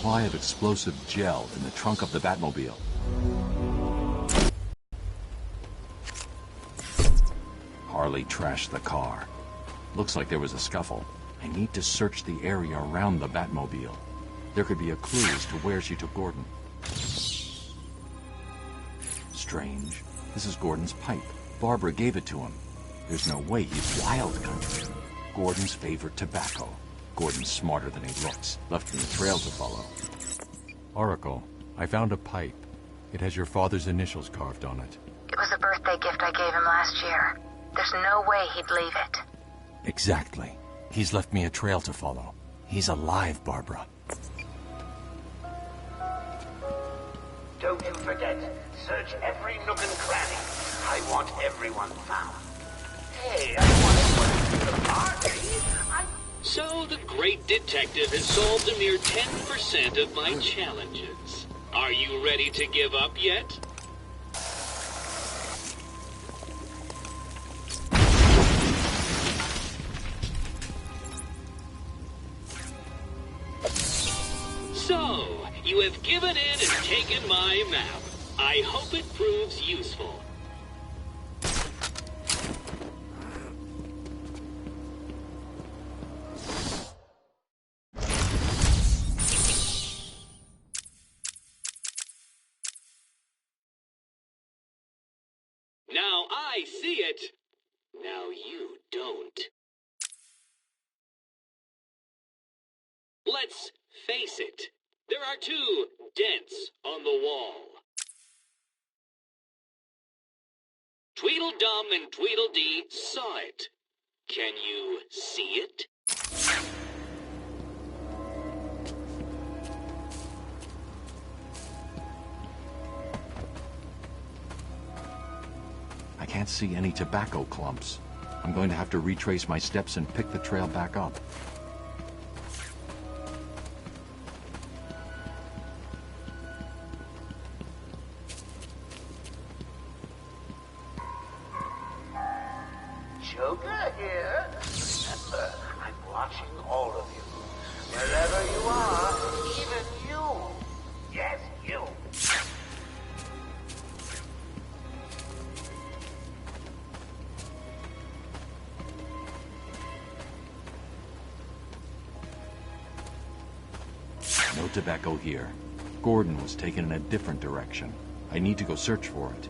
supply of explosive gel in the trunk of the Batmobile. Harley trashed the car. Looks like there was a scuffle. I need to search the area around the Batmobile. There could be a clue as to where she took Gordon. Strange. This is Gordon's pipe. Barbara gave it to him. There's no way he's wild country. Gordon's favorite tobacco. Gordon's smarter than he looks. Left me a trail to follow. Oracle, I found a pipe. It has your father's initials carved on it. It was a birthday gift I gave him last year. There's no way he'd leave it. Exactly. He's left me a trail to follow. He's alive, Barbara. Don't you forget, search every nook and cranny. I want everyone found. Hey, I want everyone to the party. So the great detective has solved a mere 10% of my challenges. Are you ready to give up yet? So, you have given in and taken my map. I hope it proves useful. Now I see it. Now you don't. Let's face it. There are 2 dents on the wall. Tweedledum and Tweedledee saw it. Can you see it? I can't see any tobacco clumps. I'm going to have to retrace my steps and pick the trail back up. Joker here. Remember, I'm watching all of you. Wherever you are, even you. Yes, you. No tobacco here. Gordon was taken in a different direction. I need to go search for it.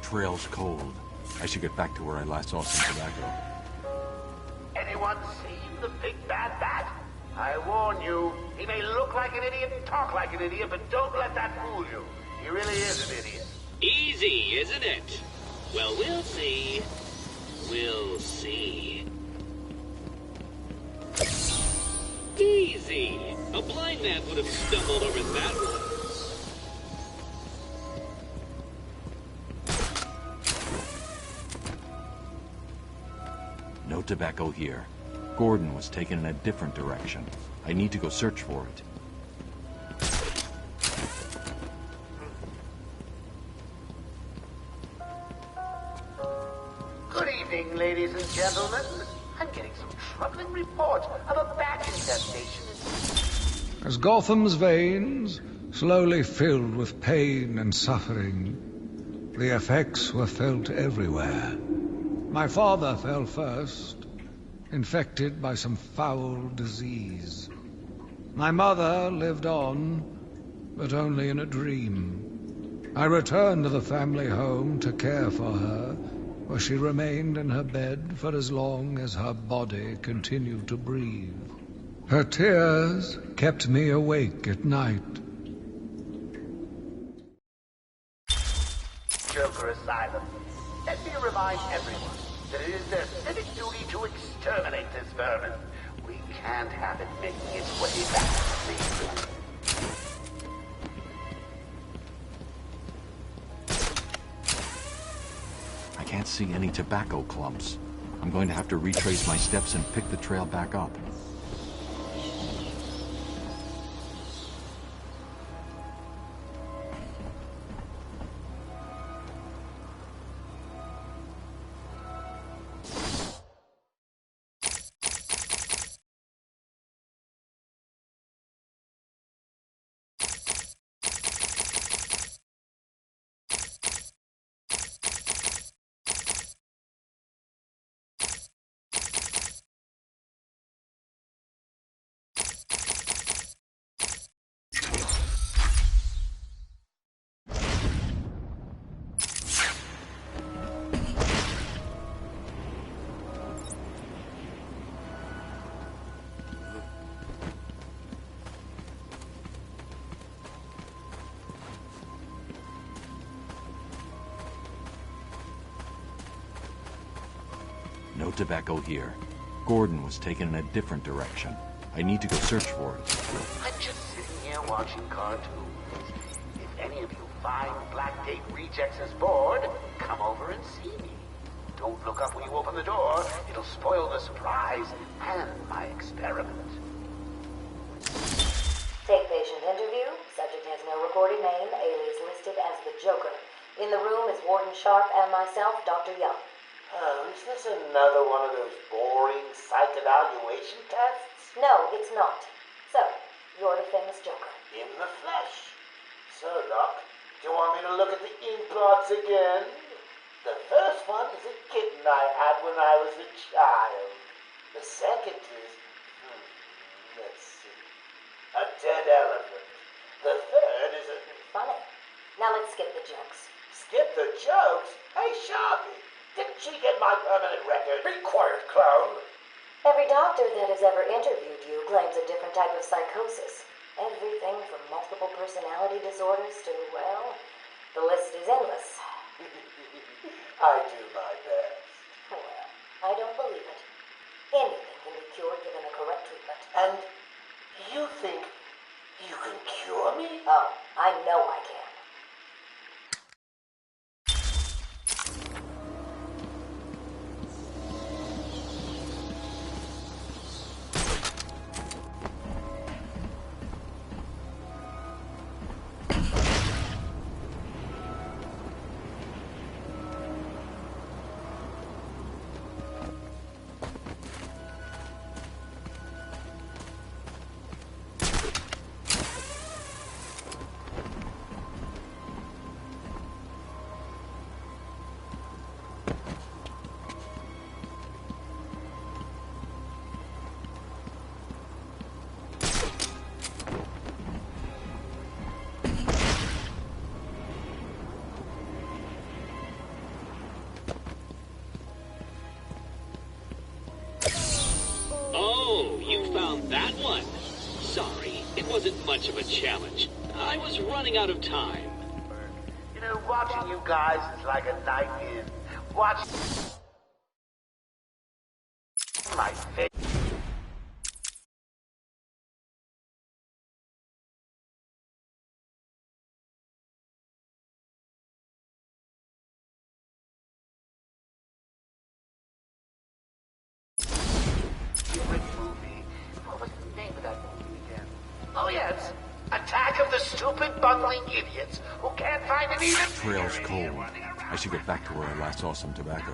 Trail's cold. I should get back to where I last saw some tobacco. Anyone seen the big bad bat? I warn you, he may look like an idiot and talk like an idiot, but don't let that fool you. He really is an idiot. Easy, isn't it? Well, we'll see. We'll see. Easy. A blind man would have stumbled over that one. No tobacco here. Gordon was taken in a different direction. I need to go search for it. Good evening, ladies and gentlemen. I'm getting some troubling reports of a bat infestation. As Gotham's veins slowly filled with pain and suffering, the effects were felt everywhere. My father fell first, infected by some foul disease. My mother lived on, but only in a dream. I returned to the family home to care for her, where she remained in her bed for as long as her body continued to breathe. Her tears kept me awake at night. Joker Asylum. Let me remind everyone that it is their civic duty to exterminate this vermin. We can't have it making its way back to the I can't see any tobacco clumps. I'm going to have to retrace my steps and pick the trail back up. No tobacco here. Gordon was taken in a different direction. I need to go search for it. I'm just sitting here watching cartoons. If any of you fine Blackgate rejects is bored, come over and see me. Don't look up when you open the door. It'll spoil the surprise and my experiment. Take patient interview. Subject has no recorded name. Alias listed as the Joker. In the room is Warden Sharp and myself, Dr. Young. Is this another one of those boring psych evaluation tests? No, it's not. So, you're the famous Joker. In the flesh. So, Doc, do you want me to look at the ink blots again? The first one is a kitten I had when I was a child. The second is, let's see, a dead elephant. The third is a... Funny. Now let's skip the jokes. Skip the jokes? Hey, Sharpie, didn't she get my permanent record? Be quiet, clown. Every doctor that has ever interviewed you claims a different type of psychosis. Everything from multiple personality disorders to, well, the list is endless. I do my best. Well, I don't believe it. Anything can be cured given a correct treatment. And you think you can cure me? Oh, I know I can. That one? Sorry, it wasn't much of a challenge. I was running out of time. You know, watching you guys is like a night in. Watch my face. Oh, yes. Attack of the stupid, bungling idiots who can't find an even... Trail's cold. I should get back to where I last saw some tobacco.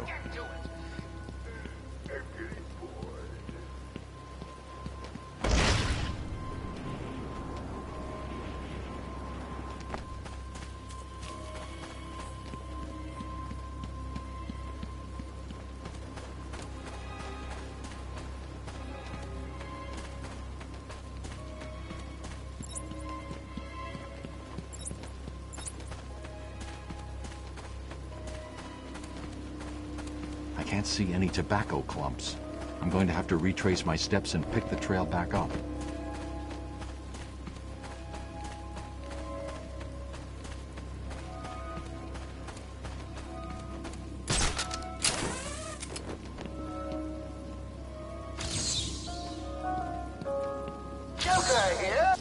I can't see any tobacco clumps. I'm going to have to retrace my steps and pick the trail back up. Joker here.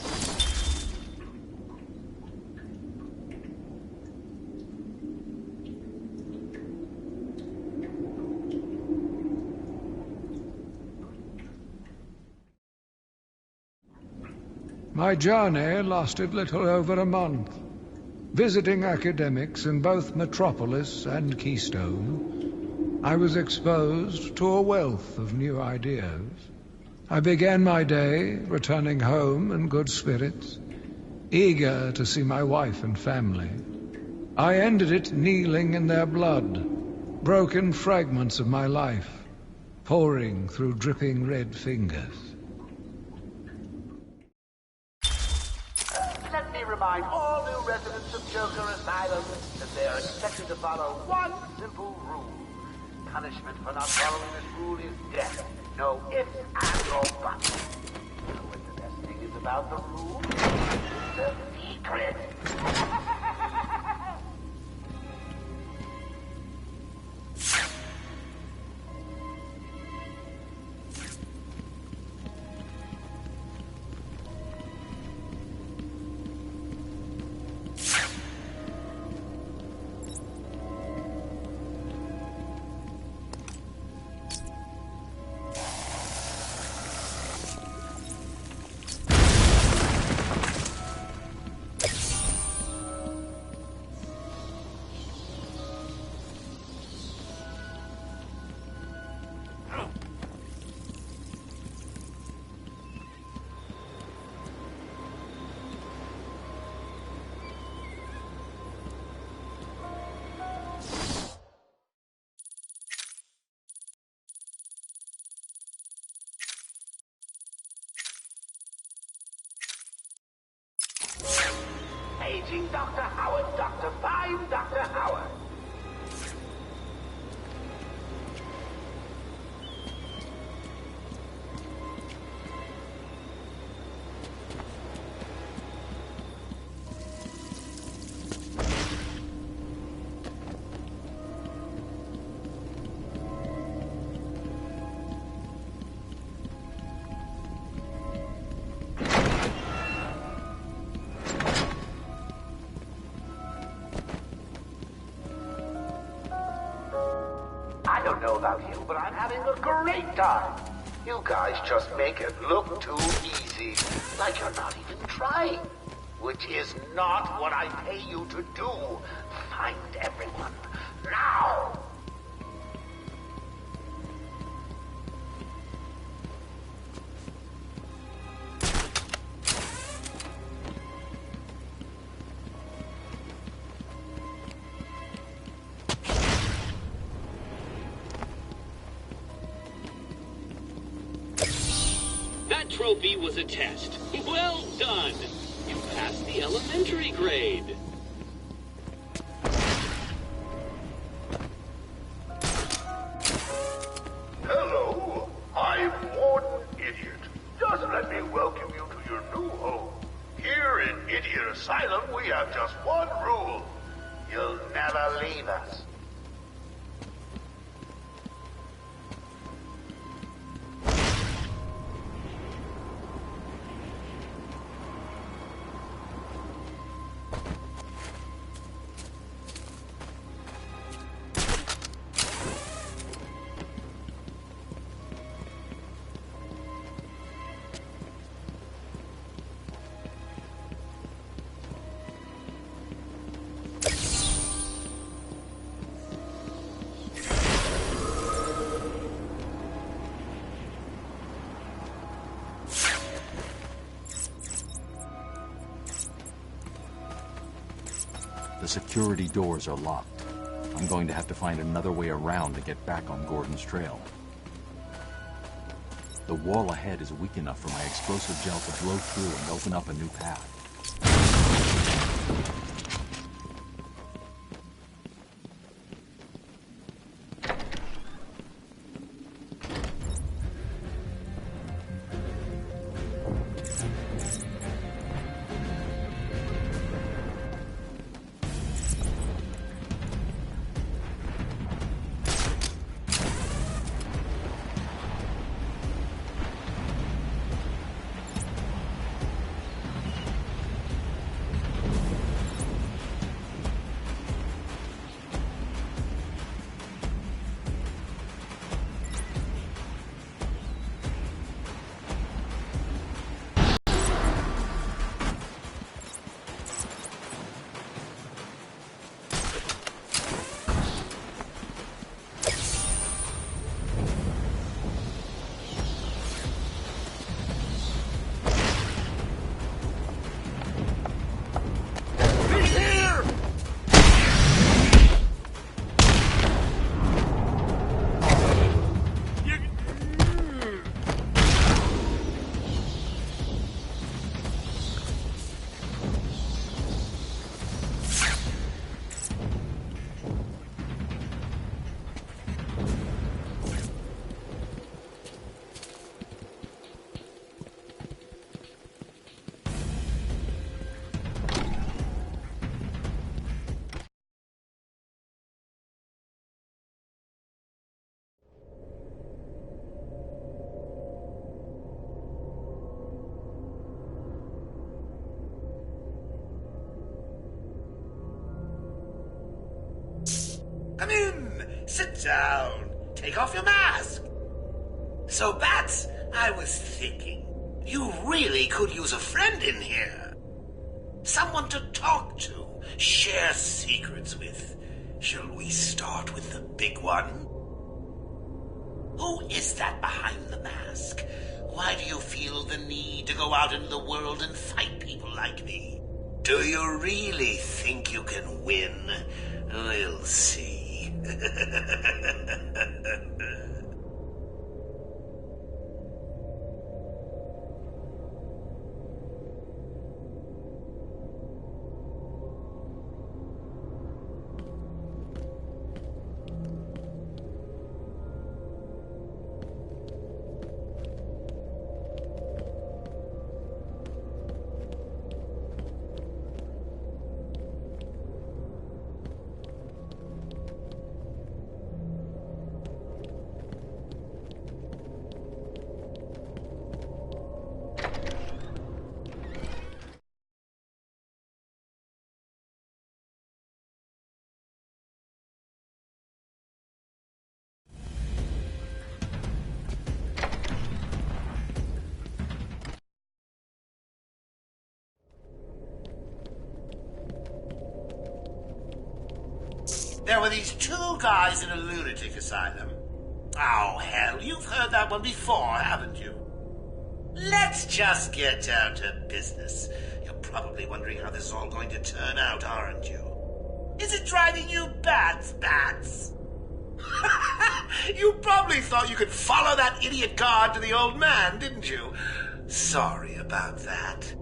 My journey lasted little over a month. Visiting academics in both Metropolis and Keystone, I was exposed to a wealth of new ideas. I began my day returning home in good spirits, eager to see my wife and family. I ended it kneeling in their blood, broken fragments of my life, pouring through dripping red fingers. Let me remind all new residents of Joker Asylum that they are expected to follow one simple rule. Punishment for not following this rule is death. No ifs, ands, or buts. You know what the best thing is about the rule? It's a secret. Paging Dr. Howard, Dr. Fine Dr. Howard. I don't know about you, but I'm having a great time. You guys just make it look too easy, like you're not even trying. Which is not what I pay you to do. Find everyone, now! That trophy was a test. Well done! You passed the elementary grade. Hello, I'm Warden Idiot. Just let me welcome you to your new home. Here in Idiot Asylum, we have just one rule. You'll never leave us. The security doors are locked. I'm going to have to find another way around to get back on Gordon's trail. The wall ahead is weak enough for my explosive gel to blow through and open up a new path. Sit down. Take off your mask. So, Bats, I was thinking, you really could use a friend in here. Someone to talk to, share secrets with. Shall we start with the big one? Who is that behind the mask? Why do you feel the need to go out into the world and fight people like me? Do you really think you can win? We'll see. There were these two guys in a lunatic asylum. Oh, hell, you've heard that one before, haven't you? Let's just get down to business. You're probably wondering how this is all going to turn out, aren't you? Is it driving you bats? You probably thought you could follow that idiot guard to the old man, didn't you? Sorry about that.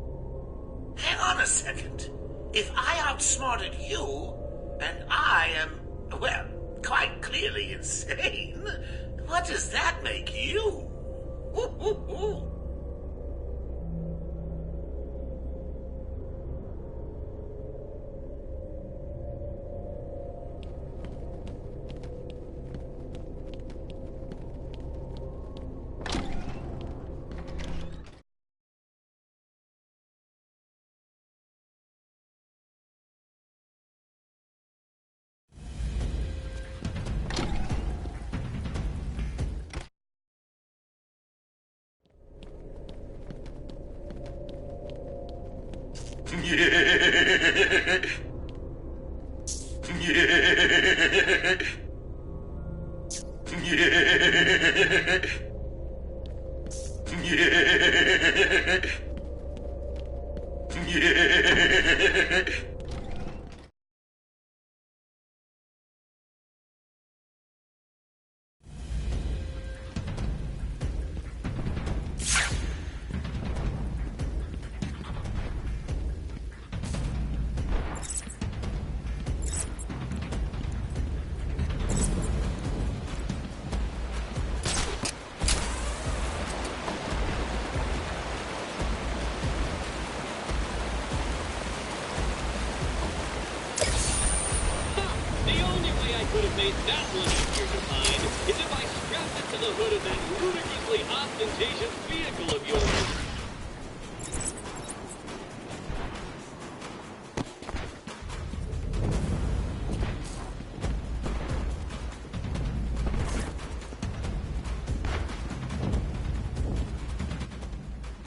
Hang on a second. If I outsmarted you, and I am, well, quite clearly insane, what does that make you?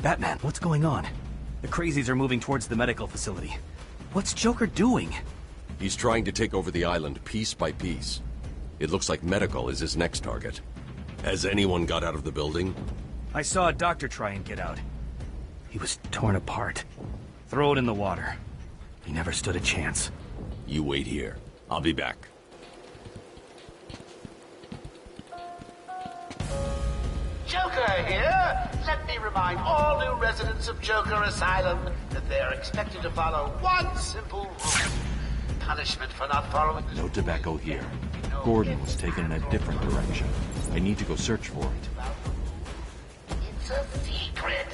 Batman, what's going on? The crazies are moving towards the medical facility. What's Joker doing? He's trying to take over the island piece by piece. It looks like medical is his next target. Has anyone got out of the building? I saw a doctor try and get out. He was torn apart. Throw it in the water. He never stood a chance. You wait here. I'll be back. Joker here! Let me remind all new residents of Joker Asylum that they are expected to follow one simple rule. Punishment for not following this No tobacco here. Gordon was taken in a different direction. I need to go search for it. It's a secret.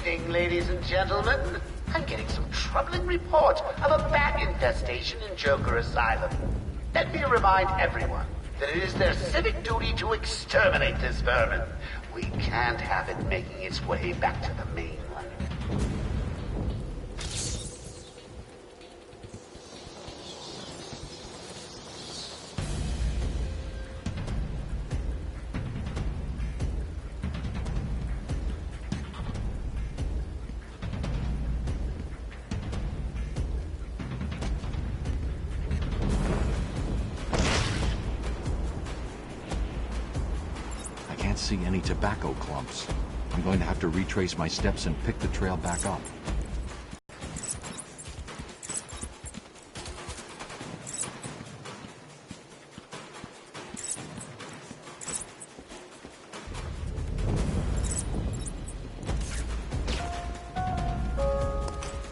evening, ladies and gentlemen. I'm getting some troubling report of a bat infestation in Joker Asylum. Let me remind everyone that it is their civic duty to exterminate this vermin. We can't have it making its way back to the mainland. See any tobacco clumps. I'm going to have to retrace my steps and pick the trail back up.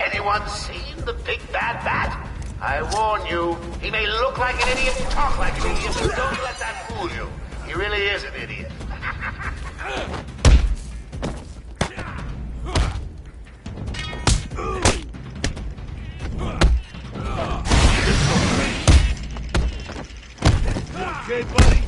Anyone seen the big bad bat? I warn you, he may look like an idiot and talk like an idiot, but don't let that fool you. He really is an idiot. Okay, buddy?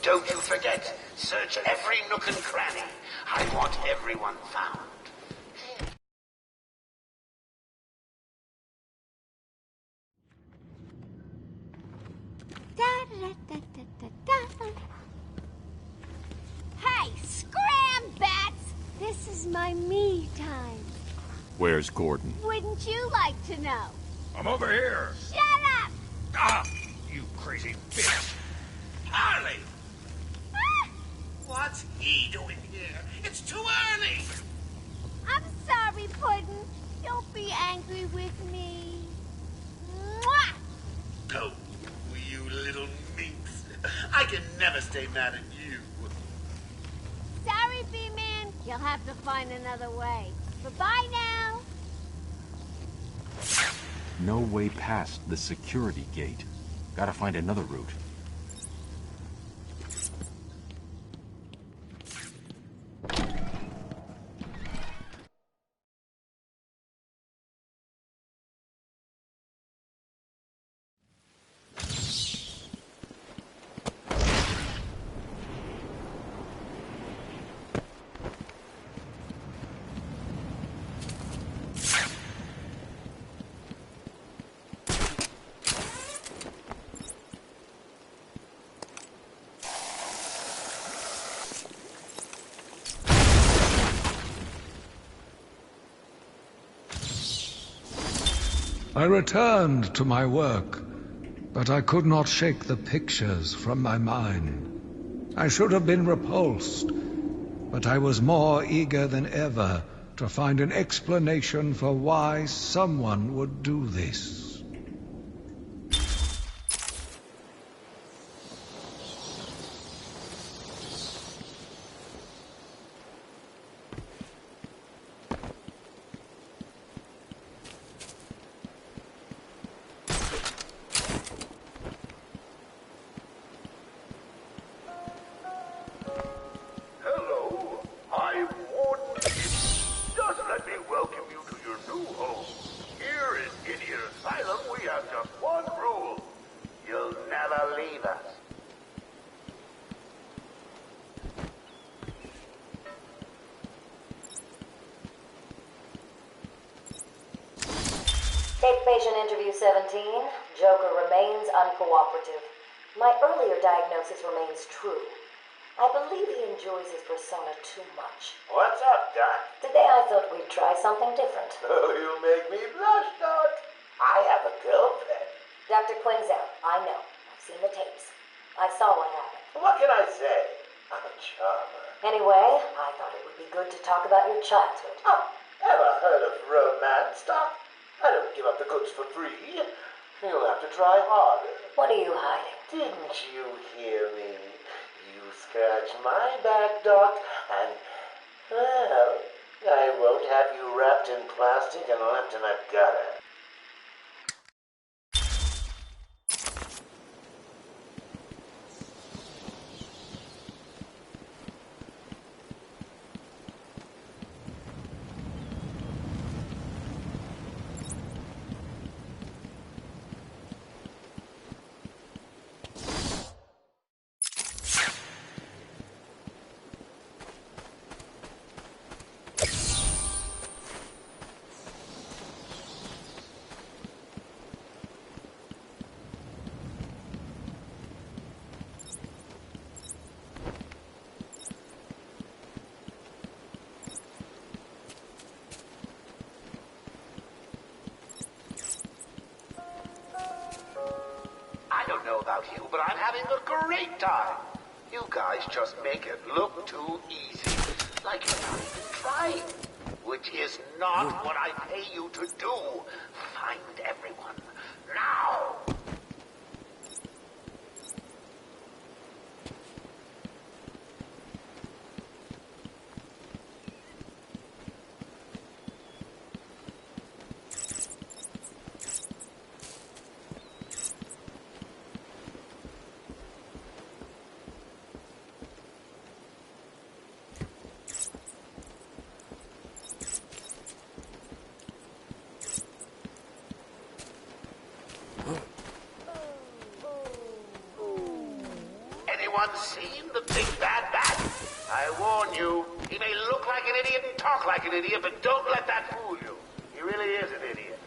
Don't you forget, search every nook and cranny. I want everyone found. Hey, scram, bats! This is my me time. Where's Gordon? Wouldn't you like to know? I'm over here. Shut up! Ah, you crazy bitch. Harley! Ah! What's he doing here? It's too early! I'm sorry, Puddin'. Don't be angry with me. Mwah! Oh, you little minx. I can never stay mad at you. Sorry, B-Man. You'll have to find another way. Bye-bye now. No way past the security gate. Gotta find another route. I returned to my work, but I could not shake the pictures from my mind. I should have been repulsed, but I was more eager than ever to find an explanation for why someone would do this. Patient interview 17. Joker remains uncooperative. My earlier diagnosis remains true. I believe he enjoys his persona too much. What's up, Doc? Today I thought we'd try something different. Oh, you make me blush, Doc. I have a girlfriend. Dr. Quinn's out. I know. I've seen the tapes. I saw what happened. What can I say? I'm a charmer. Anyway, I thought it would be good to talk about your childhood. Oh, ever heard of romance, Doc? I don't give up the goods for free. You'll have to try harder. What are you hiding? Didn't you hear me? You scratch my back, Doc, and, well, I won't have you wrapped in plastic and left in a gutter. About you, but I'm having a great time. You guys just make it look too easy, like you're not even trying, which is not what I pay you to do. Find everyone now. Seen the big bad bat? I warn you, he may look like an idiot and talk like an idiot, but don't let that fool you. He really is an idiot.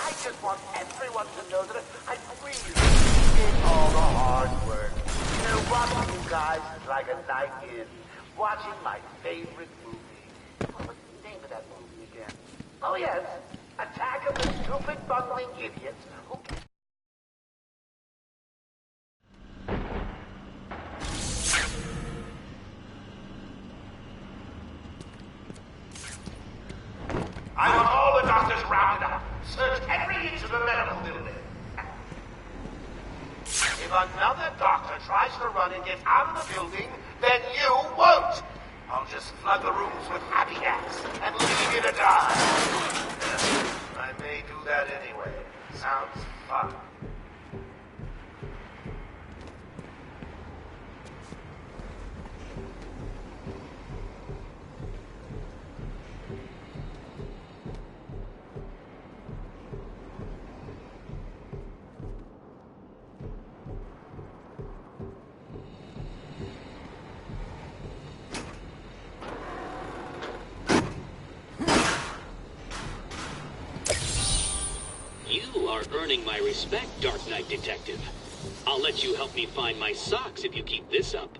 I just want everyone to know that I really did all the hard work. You know, watching you guys is like a night in. Watching my favorite movie. What was the name of that movie again? Oh yes, Attack of the Stupid Bungling Idiots who... I want all the doctors rounded up. Search every inch of the medical building. If another doctor tries to run and get out of the building, then you won't. I'll just flood the rooms with happy gas and leave you to die. I may do that anyway. Sounds fun. You are earning my respect, Dark Knight Detective. I'll let you help me find my socks if you keep this up.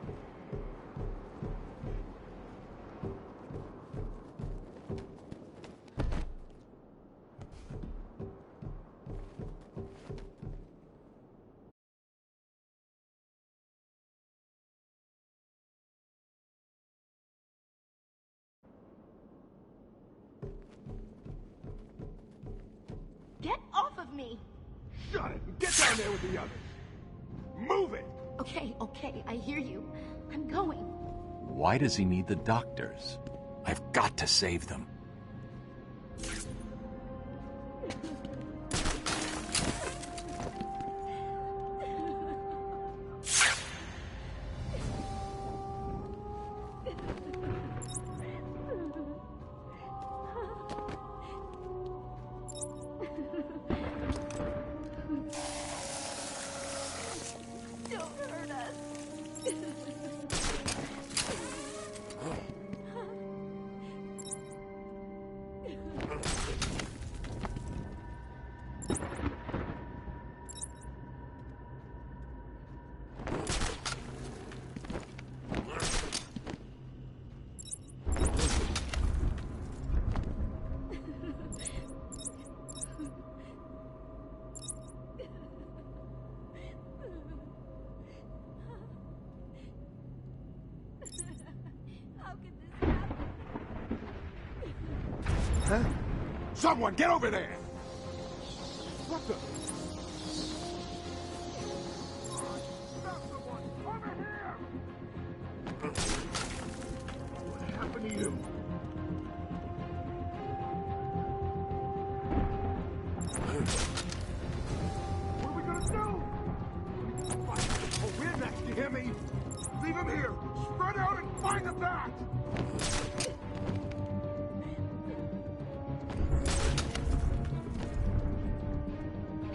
Get off of me! Shut it and get down there with the others. Move it! Okay, I hear you. I'm going. Why does he need the doctors? I've got to save them. Huh? Someone, get over there! What the? Stop someone! Over here! What happened to you? What are we gonna do? Oh, we're next, you hear me? Leave him here! Spread out and find the bat!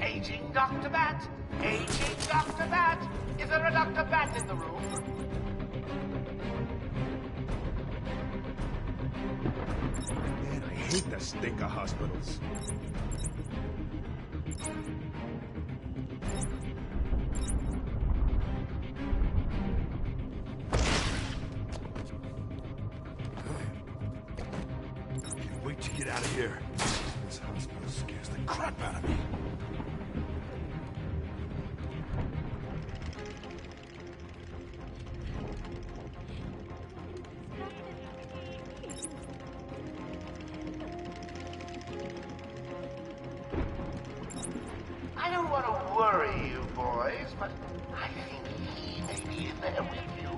Aging Dr. Bat! Aging Dr. Bat! Is there a Dr. Bat in the room? Man, I hate the stink of hospitals. Can't wait to get out of here. This hospital scares the crap out of me. I don't want to worry you boys, but I think he may be in there with you.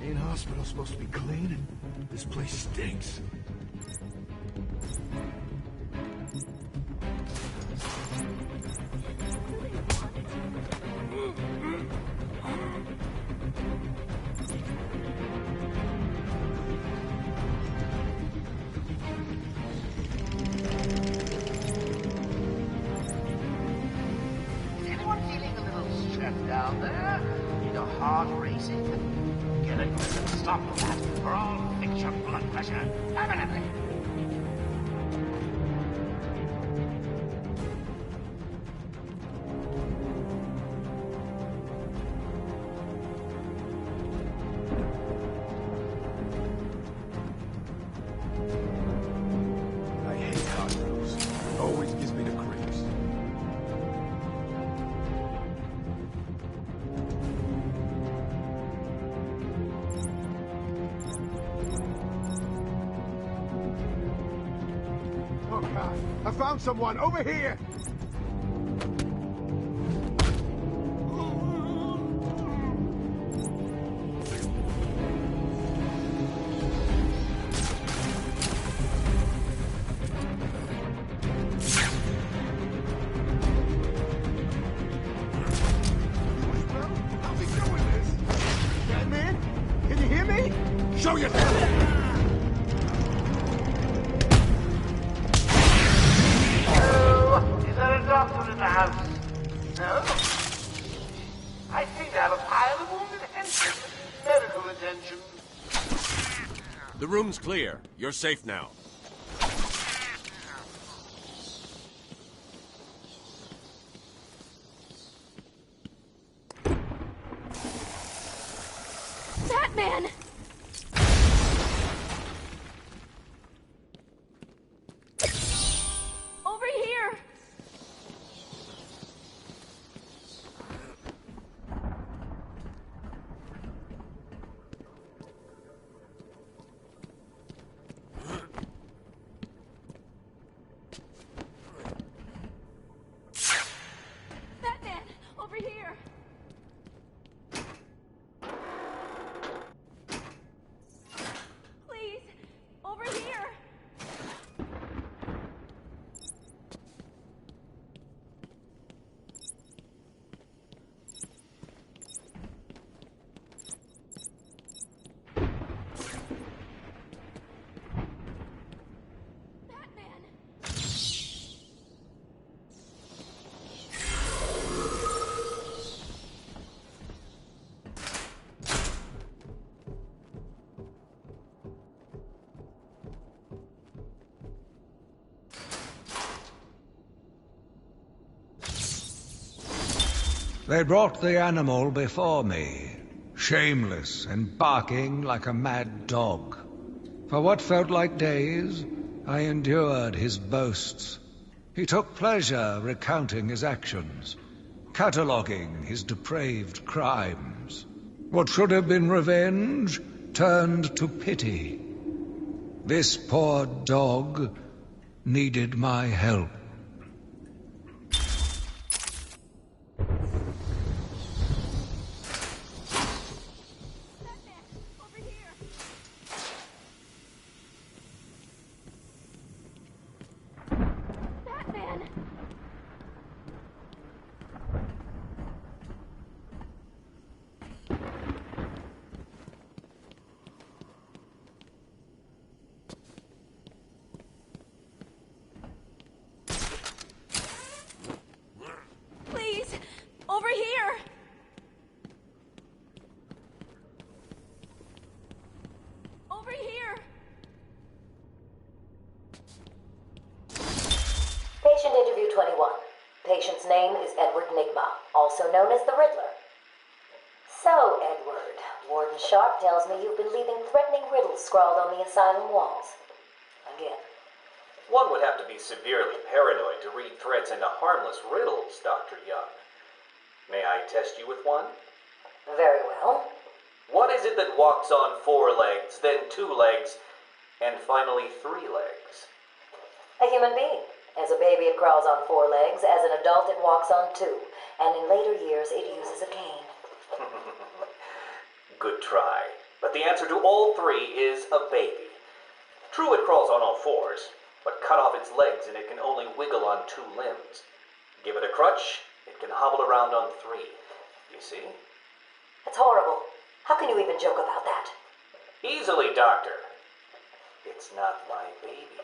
Ain't hospital supposed to be clean? This place stinks. Is anyone feeling a little stressed down there? Your heart racing? Get a grip and stop that, or I'll fix your blood pressure permanently. I hate hospitals. It always gives me the creeps. Oh God, I found someone over here! How's he doing this? Batman? Can you hear me? Show yourself! Is there a doctor in the house? No? I seem to have a pile of wounded hens. Medical attention. The room's clear. You're safe now. Batman! Over here! They brought the animal before me, shameless and barking like a mad dog. For what felt like days, I endured his boasts. He took pleasure recounting his actions, cataloguing his depraved crimes. What should have been revenge turned to pity. This poor dog needed my help. Over here! Over here! Patient interview 21. Patient's name is Edward Nigma, also known as the Riddler. So, Edward, Warden Sharp tells me you've been leaving threatening riddles scrawled on the asylum walls. Again. One would have to be severely paranoid to read threats into harmless riddles, Dr. Young. May I test you with one? Very well. What is it that walks on 4 legs, then 2 legs, and finally 3 legs? A human being. As a baby, it crawls on 4 legs. As an adult, it walks on 2. And in later years, it uses a cane. Good try. But the answer to all 3 is a baby. True, it crawls on all 4s, but cut off its legs and it can only wiggle on 2 limbs. Give it a crutch, it can hobble around on 3. You see? That's horrible. How can you even joke about that? Easily, Doctor. It's not my baby.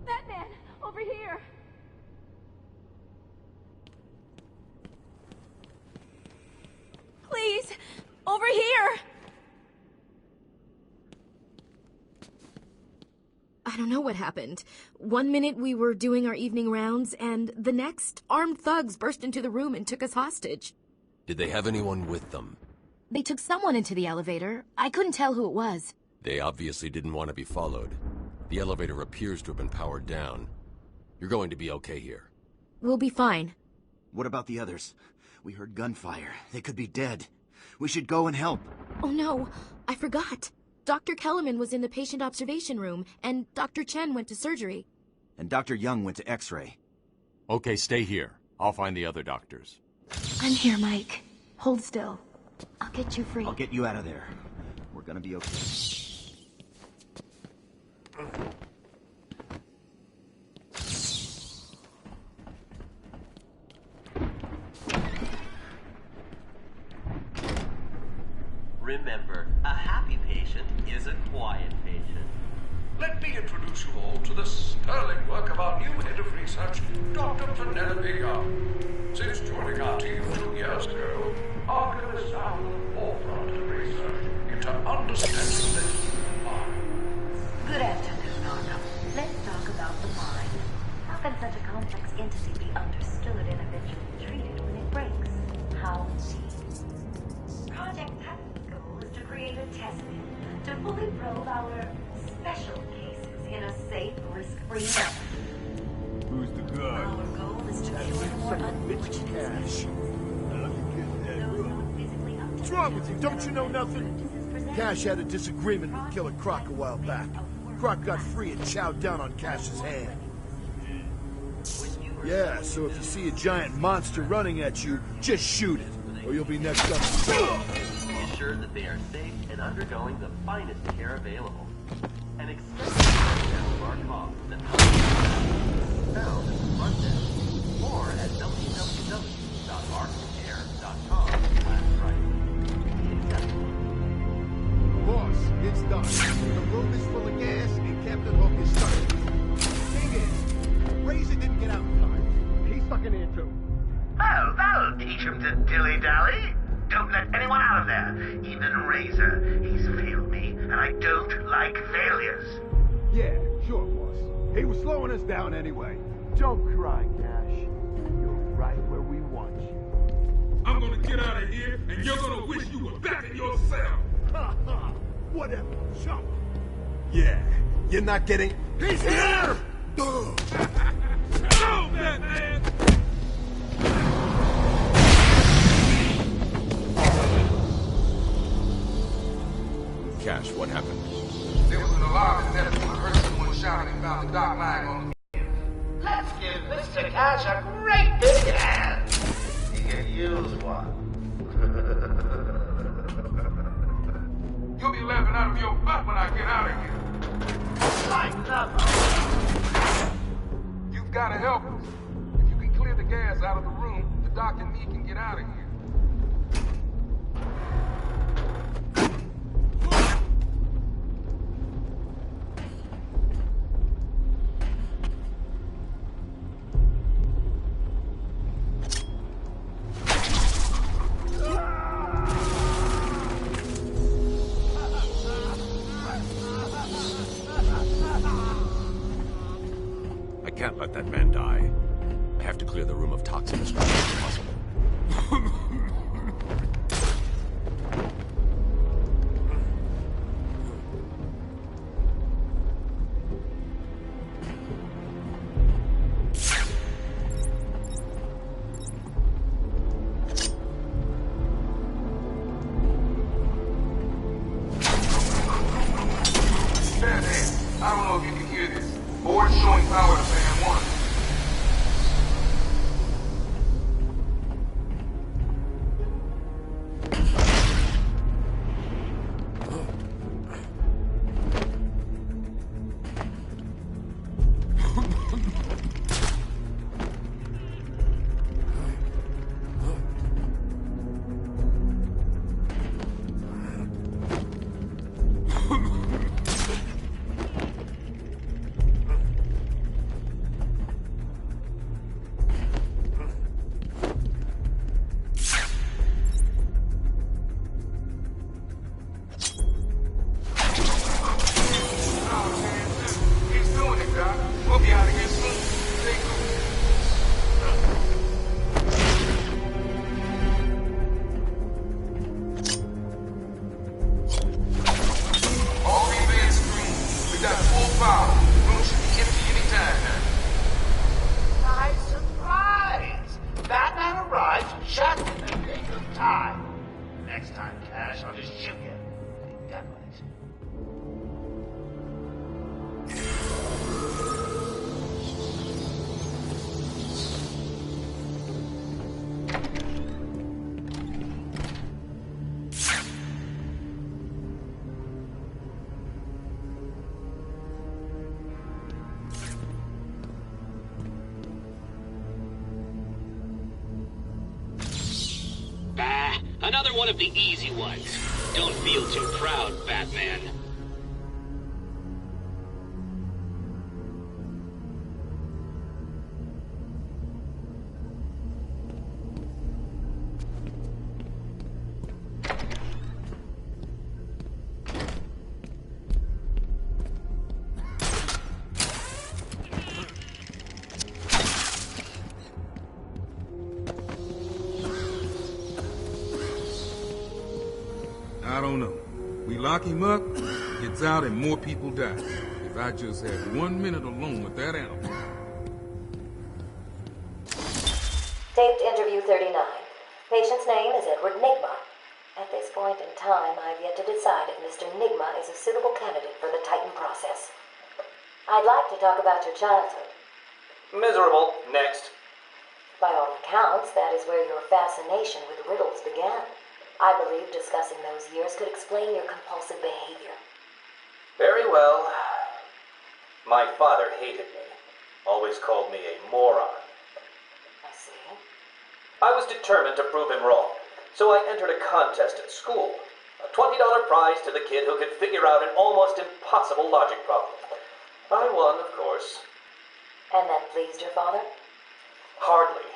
Batman! Over here! Please! Over here! I don't know what happened. One minute we were doing our evening rounds, and the next, armed thugs burst into the room and took us hostage. Did they have anyone with them? They took someone into the elevator. I couldn't tell who it was. They obviously didn't want to be followed. The elevator appears to have been powered down. You're going to be okay here. We'll be fine. What about the others? We heard gunfire. They could be dead. We should go and help. Oh no, I forgot. Dr. Kellerman was in the patient observation room, and Dr. Chen went to surgery. And Dr. Young went to X-ray. Okay, stay here. I'll find the other doctors. I'm here, Mike. Hold still. I'll get you free. I'll get you out of there. We're gonna be okay. Remember, a happy patient is a quiet patient. Let me introduce you all to the sterling work of our new head of research, Dr. Penelope Young. Since joining our team 2 years ago, Arkham is now at the forefront of research into understanding the human mind. Good afternoon, Arkham. Let's talk about the mind. How can such a complex entity be understood and eventually treated when it breaks? How indeed? Project Goal is to create a test bed to fully probe our special cases in a safe, risk-free manner. Who's the guy? Our goal is to cure more unfortunate cases. What's wrong with you? Don't you know nothing? Cash had a disagreement with Killer Croc a while back. Croc got free and chowed down on Cash's hand. Yeah, so if you see a giant monster running at you, just shoot it, or you'll be next up. Be sure that they are safe and undergoing the finest care available. An extensive breakdown of our costs and found at the front desk or at www.arkcare.com/price. Boss, it's done. The room is full of gas and Captain Hook is stuck. Thing is, Razor didn't get out in time. He's stuck to. Well, that'll teach him to dilly-dally. Don't let anyone out of there, even Razor. He's failed me, and I don't like failures. Yeah, sure, boss. He was slowing us down anyway. Don't cry, Cash. You're right where we want you. I'm gonna get out of here, and you're gonna wish you were back in your cell. Ha ha! Whatever, chump. Yeah, you're not getting... He's here! Go, Batman! Cash, what happened? There was an alarm in medicine. I heard someone shouting about the dock lying on the... Let's give Mr. Cash a great big hand. He can use one. You'll be laughing out of your butt when I get out of here. Like nothing. You've got to help us. If you can clear the gas out of the room, the doc and me can get out of here. I can't let that man die. I have to clear the room of toxins as fast as possible. I don't know if you can hear this. Board showing power to fan 1. Another one of the easy ones. Don't feel too proud, Batman. I don't know. We lock him up, gets out, and more people die. If I just had 1 minute alone with that animal. Taped interview 39. Patient's name is Edward Nigma. At this point in time, I've yet to decide if Mr. Nigma is a suitable candidate for the Titan process. I'd like to talk about your childhood. Miserable. Next. By all accounts, that is where your fascination with riddles began. I believe discussing those years could explain your compulsive behavior. Very well. My father hated me. Always called me a moron. I see. I was determined to prove him wrong, so I entered a contest at school. A $20 prize to the kid who could figure out an almost impossible logic problem. I won, of course. And that pleased your father? Hardly.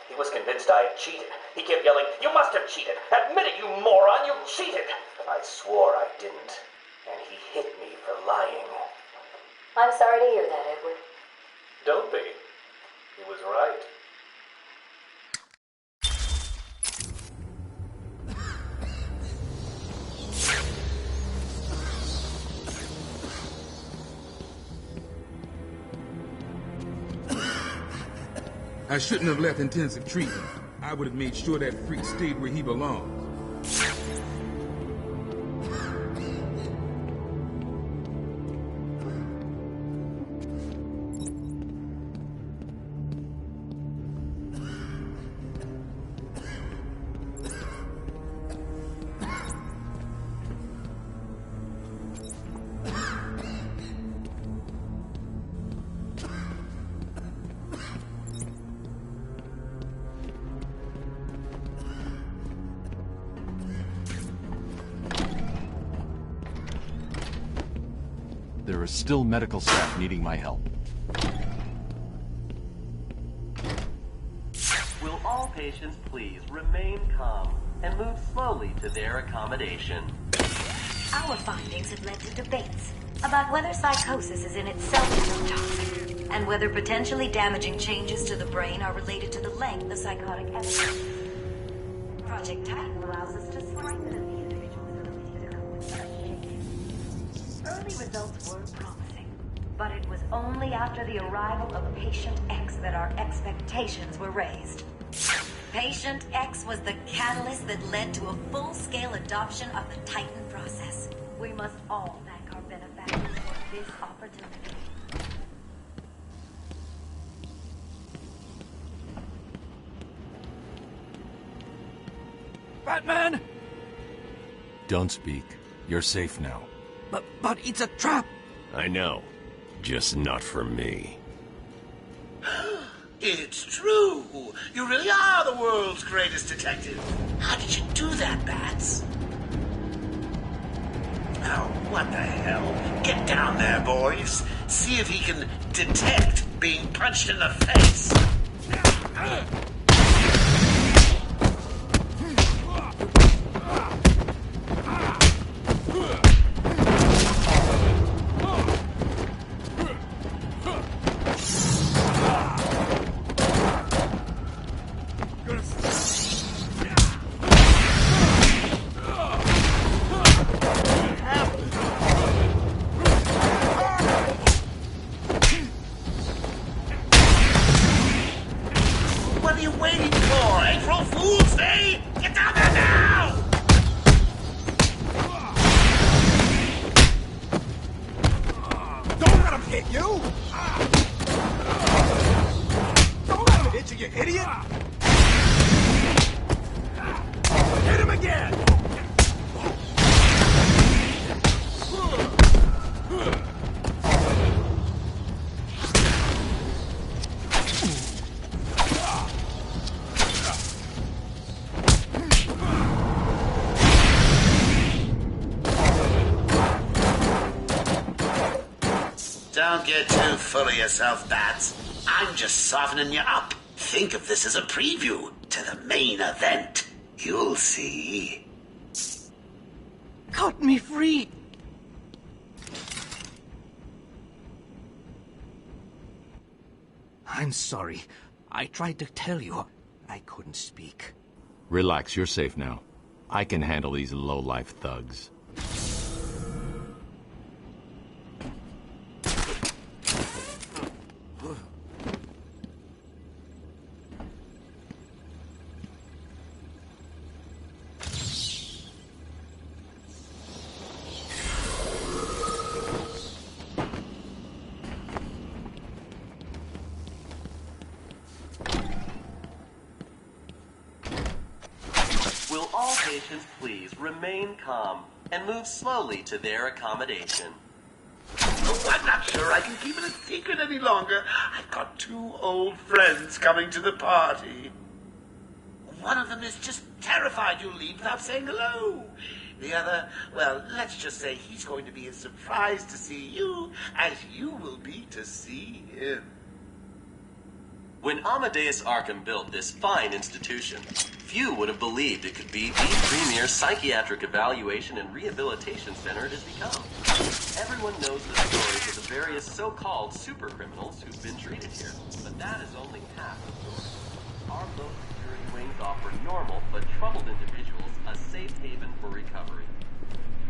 He was convinced I had cheated. He kept yelling, "You must have cheated! Admit it, you moron! You cheated!" I swore I didn't, and he hit me for lying. I'm sorry to hear that, Edward. Don't be. He was right. I shouldn't have left intensive treatment. I would have made sure that freak stayed where he belongs. There is still medical staff needing my help. Will all patients please remain calm and move slowly to their accommodation? Our findings have led to debates about whether psychosis is in itself toxic, and whether potentially damaging changes to the brain are related to the length of psychotic episodes. Project Titan allows us to strengthen the individual's ability to cope with such changes. Early results were promising, but it was only after the arrival of Patient X that our expectations were raised. Patient X was the catalyst that led to a full-scale adoption of the Titan process. We must all thank our benefactors for this opportunity. Batman! Don't speak. You're safe now. But it's a trap! I know. Just not for me. It's true. You really are the world's greatest detective. How did you do that, Bats? Oh, what the hell? Get down there, boys. See if he can detect being punched in the face. What are you waiting for? April Fool's Day? Get down there now! Don't let him hit you! Don't let him hit you, you idiot! Hit him again! Don't get too full of yourself, Bats. I'm just softening you up. Think of this as a preview to the main event. You'll see. Cut me free! I'm sorry. I tried to tell you. I couldn't speak. Relax, you're safe now. I can handle these low-life thugs. Will all patients please remain calm and move slowly to their accommodation? Oh, I'm not sure I can keep it a secret any longer. I've got two old friends coming to the party. One of them is just terrified you'll leave without saying hello. The other, well, let's just say he's going to be as surprised to see you as you will be to see him. When Amadeus Arkham built this fine institution, few would have believed it could be the premier psychiatric evaluation and rehabilitation center it has become. Everyone knows the stories of the various so-called super criminals who've been treated here, but that is only half the story. Our low security wings offer normal but troubled individuals a safe haven for recovery.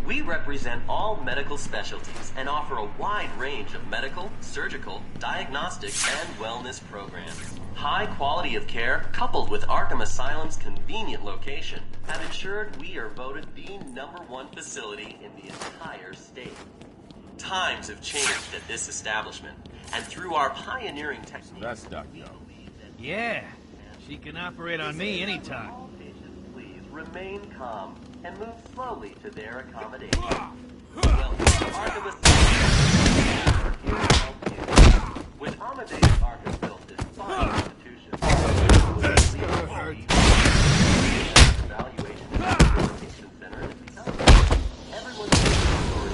We represent all medical specialties and offer a wide range of medical, surgical, diagnostic, and wellness programs. High quality of care, coupled with Arkham Asylum's convenient location, have ensured we are voted the #1 facility in the entire state. Times have changed at this establishment, and through our pioneering techniques... That's Doctor. Yeah, she can operate on me anytime. All patients, please remain calm and move slowly to their accommodation. Welcome to Arkham Asylum. Here to help you. When Amadeus Arkham built this fine institution, evaluation and rehabilitation center has become. Everyone knows the story.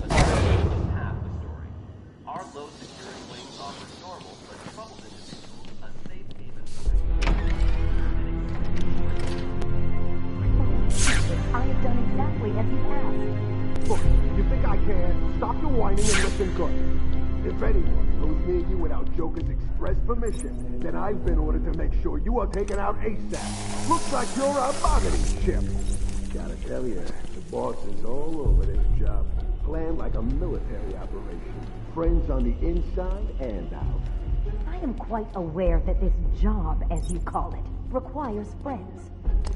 But that is only half the story. Our low security wings offer normal but troubled individuals a safe haven for I have done exactly as you asked. Look, you think I can? Stop your whining and listen good. If anyone goes near you without Joker's express permission, then I've been ordered to make sure you are taken out ASAP. Looks like you're a bargaining chip. Gotta tell you, the boss is all over this job. Planned like a military operation. Friends on the inside and out. I am quite aware that this job, as you call it, requires friends.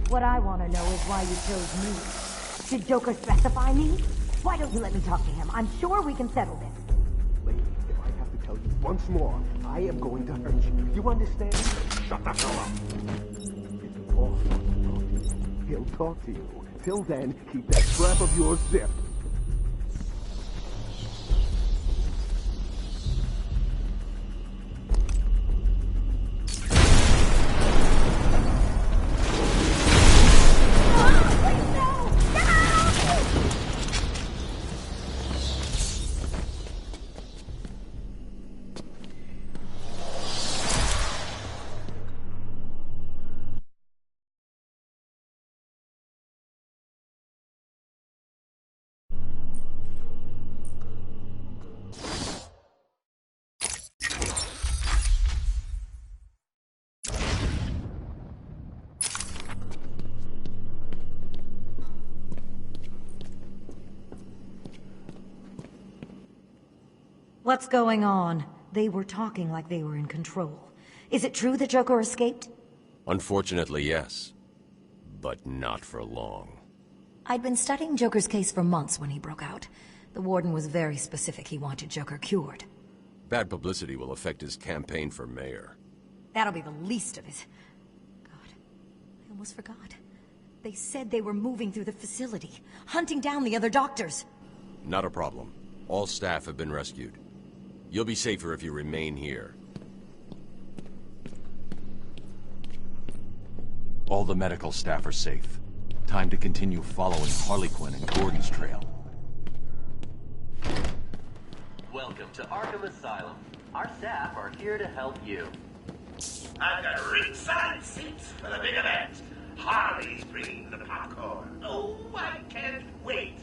What I want to know is why you chose me. Did Joker specify me? Why don't you let me talk to him? I'm sure we can settle this. Lady, if I have to tell you once more, I am going to hurt you. You understand? Shut the hell up. If the boss wants to talk to you, he'll talk to you. Till then, keep that strap of yours zipped. What's going on? They were talking like they were in control. Is it true that Joker escaped? Unfortunately, yes. But not for long. I'd been studying Joker's case for months when he broke out. The warden was very specific he wanted Joker cured. Bad publicity will affect his campaign for mayor. That'll be the least of it. God, I almost forgot. They said they were moving through the facility, hunting down the other doctors. Not a problem. All staff have been rescued. You'll be safer if you remain here. All the medical staff are safe. Time to continue following Harley Quinn and Gordon's trail. Welcome to Arkham Asylum. Our staff are here to help you. I've got ringside seats for the big event. Harley's bringing the popcorn. Oh, I can't wait.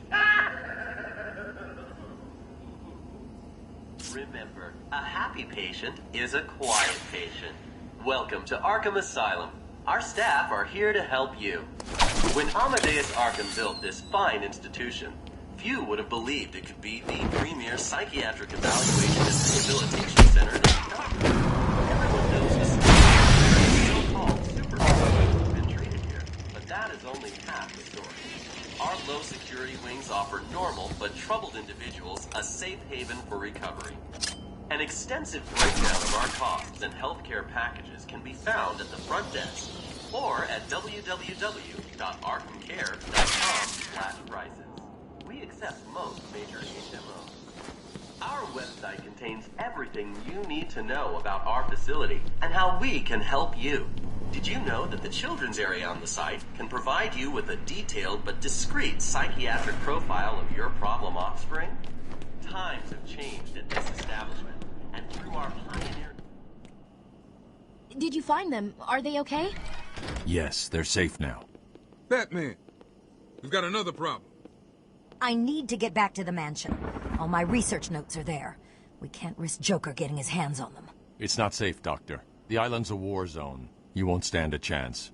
Remember, a happy patient is a quiet patient. Welcome to Arkham Asylum. Our staff are here to help you. When Amadeus Arkham built this fine institution, few would have believed it could be the premier psychiatric evaluation and rehabilitation center in the country. Everyone knows the so-called super criminals who've been treated here, but that is only half the story. Our low security wings offer normal but troubled individuals a safe haven for recovery. An extensive breakdown of our costs and healthcare packages can be found at the front desk or at www.arkhamcare.com/prices. We accept most major HMOs. Our website contains everything you need to know about our facility and how we can help you. Did you know that the children's area on the site can provide you with a detailed but discreet psychiatric profile of your problem offspring? Times have changed at this establishment, and through our pioneer... Did you find them? Are they okay? Yes, they're safe now. Batman, we've got another problem. I need to get back to the mansion. All my research notes are there. We can't risk Joker getting his hands on them. It's not safe, Doctor. The island's a war zone. You won't stand a chance.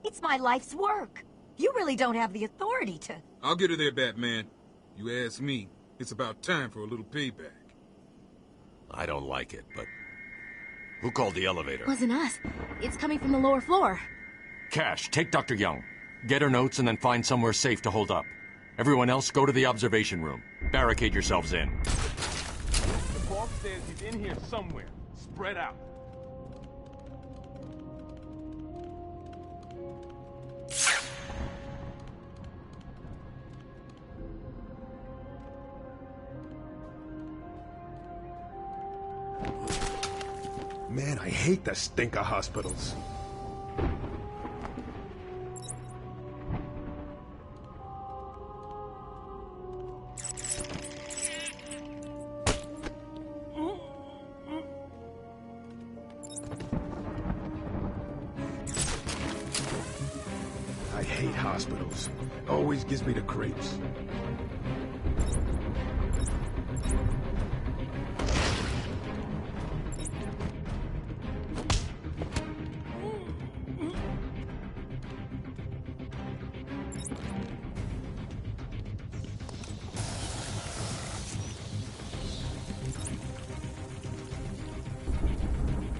It's my life's work. You really don't have the authority to... I'll get her there, Batman. You ask me, it's about time for a little payback. I don't like it, but... Who called the elevator? Wasn't us. It's coming from the lower floor. Cash, take Dr. Young. Get her notes and then find somewhere safe to hold up. Everyone else, go to the observation room. Barricade yourselves in. The boss says he's in here somewhere. Spread out. Man, I hate the stink of hospitals. I hate hospitals. Always gives me the creeps.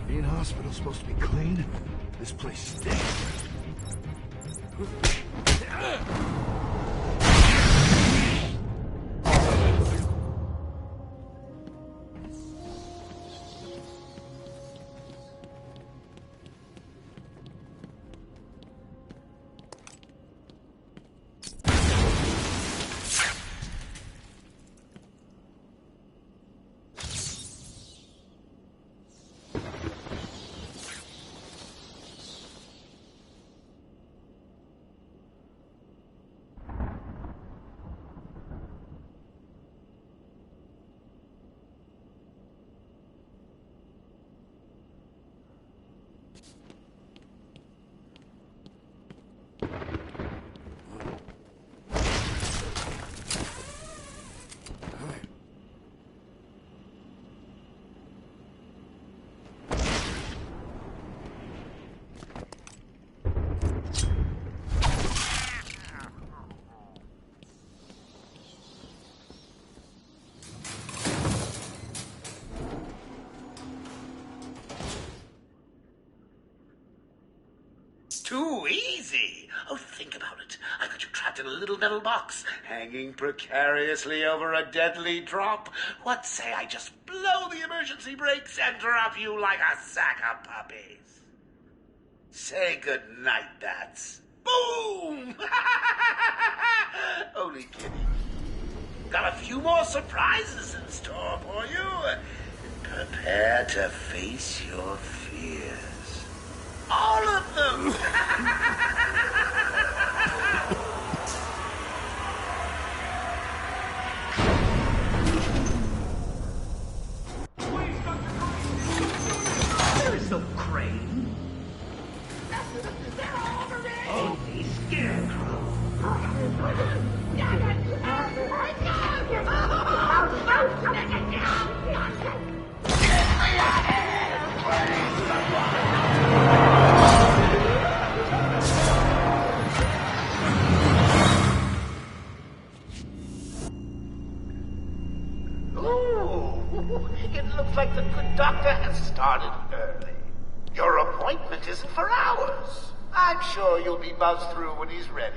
Ain't hospitals supposed to be clean? This place stinks. Too easy. Oh, think about it. I got you trapped in a little metal box, hanging precariously over a deadly drop. What say I just blow the emergency brakes and drop you like a sack of puppies? Say goodnight, bats. Boom! Only kidding. Got a few more surprises in store for you. Prepare to face your fears. All of them! There is no crane. Only scarecrow. It looks like the good doctor has started early. Your appointment isn't for hours. I'm sure you'll be buzzed through when he's ready.